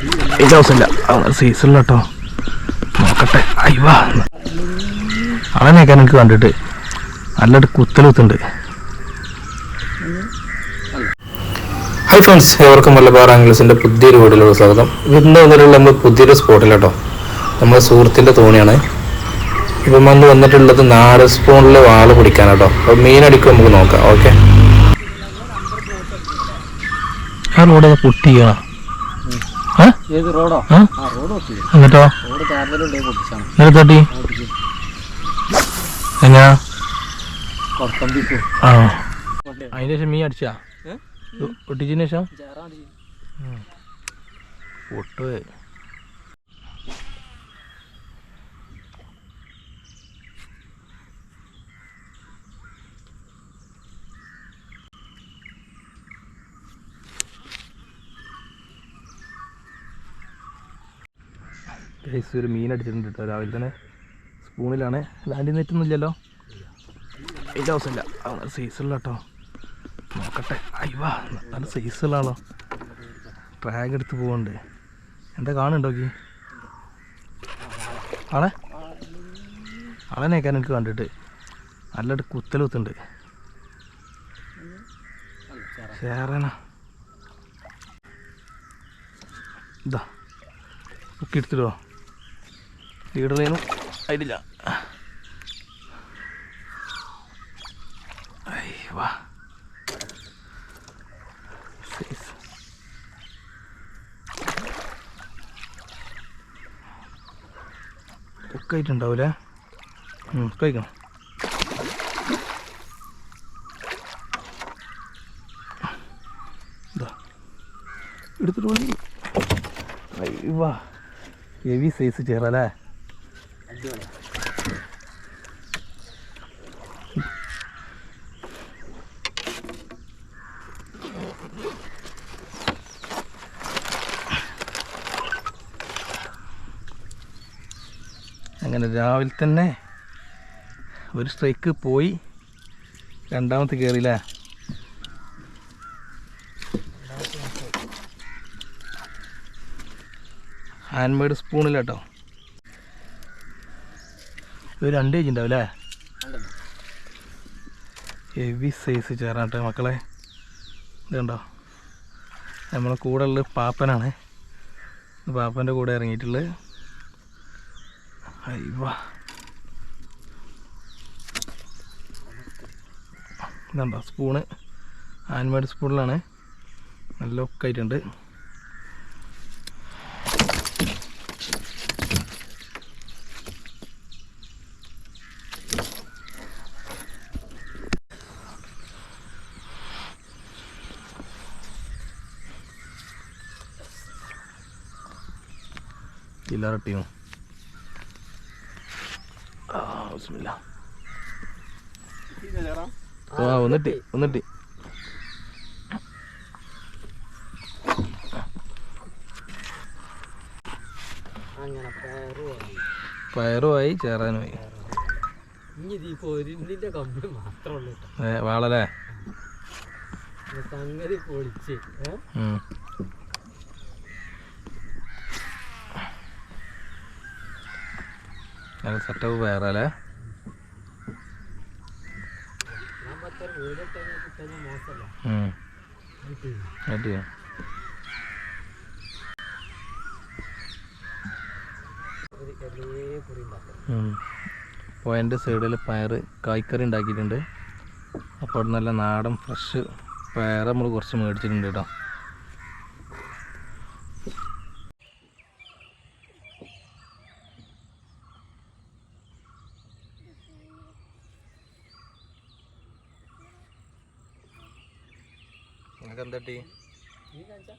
ഇതിൻ്റെ ആവശ്യമില്ല സീസണില്ല കേട്ടോ. നോക്കട്ടെ. അയ്യവാ അളനേക്കാൻ എനിക്ക് കണ്ടിട്ട് നല്ലൊരു കുത്തലുത്തുണ്ട്. ഹായ് ഫ്രണ്ട്സ്, ഏവർക്കും മലബാർ ആംഗിൾസിൻ്റെ പുതിയൊരു വീഡിയോയിലുള്ള സ്വാഗതം. ഇന്ന് വന്നിട്ടുള്ള നമ്മൾ പുതിയൊരു സ്പോട്ടിലാട്ടോ. നമ്മുടെ സുഹൃത്തിൻ്റെ തോണിയാണ്. ഇപ്പം വന്ന് വന്നിട്ടുള്ളത് നാടൻ സ്പൂണിൽ വാള് പിടിക്കാനാട്ടോ. അപ്പോൾ മീനടിക്കും നമുക്ക് നോക്കാം. ഓക്കെ, ആ റോഡ് പൊട്ടിക്കണം. എന്നിട്ടോ തട്ടി എങ്ങനാ? ആ അതിന് ശേഷം മീൻ അടിച്ചാ പൊട്ടിച്ചതിന് ശേഷം പൊട്ട്. ഒരു മീൻ അടിച്ചിട്ടുണ്ട് കേട്ടോ. രാവിലെ തന്നെ സ്പൂണിലാണ്. ലാൻഡിൽ നെറ്റൊന്നുമില്ലല്ലോ. അതിൻ്റെ ആവശ്യമില്ല. സൈസുള്ള കേട്ടോ. നോക്കട്ടെ. അയ്യവാ നല്ല സൈസുള്ളതാണോ. ട്രാഗ് എടുത്ത് പോകുന്നുണ്ട്. എന്താ കാണുന്നുണ്ടോക്കി ആളെനേക്കാൻ എനിക്ക് കണ്ടിട്ട് നല്ലൊരു കുത്തലുത്തുണ്ട്. ചേറന ഇതാ ഒക്കെ എടുത്തിടുവോ? ലീഡറേനും അതിലില്ല. വാ ഒക്കെ ആയിട്ടുണ്ടാവൂലേ. കഴിക്കണം. ഇതാ എടുത്തിട്ട് വാ ഹെവി സൈസ് ചേറല്ലേ. അങ്ങനെ രാവിലെ തന്നെ ഒരു സ്ട്രൈക്ക് പോയി. രണ്ടാമത്തെ കയറിയില്ലേ. Hand made സ്പൂണിലാട്ടോ. ഒരു 2 kg ഉണ്ടാവും അല്ലേ. ഹെവി സൈസ് ചേരാട്ടെ മക്കളെ. ഇതുണ്ടോ, നമ്മളെ കൂടെ ഉള്ളത് പാപ്പനാണ്. പാപ്പൻ്റെ കൂടെ ഇറങ്ങിയിട്ടുള്ളത്. അയ്യവാ ഇതുണ്ടോ സ്പൂണ്. Hand made സ്പൂണിലാണ്. നല്ല ഒക്കെ ആയിട്ടുണ്ട്. ചില്ലറട്ടിയോ ഒന്നിട്ടി പയറുമായി ചേറാനുമായി. വാളല്ലേ സംഗതി പൊളിച്ച് സെറ്റപ്പ് വേറെ പോയിൻ്റെ സൈഡിൽ പയർ കായ്ക്കറി ഉണ്ടാക്കിയിട്ടുണ്ട്. അപ്പോൾ നല്ല നാടൻ ഫ്രഷ് പയർ നമ്മൾ കുറച്ച് മേടിച്ചിട്ടുണ്ട് കേട്ടോ. നിങ്ങൾക്ക് എന്താ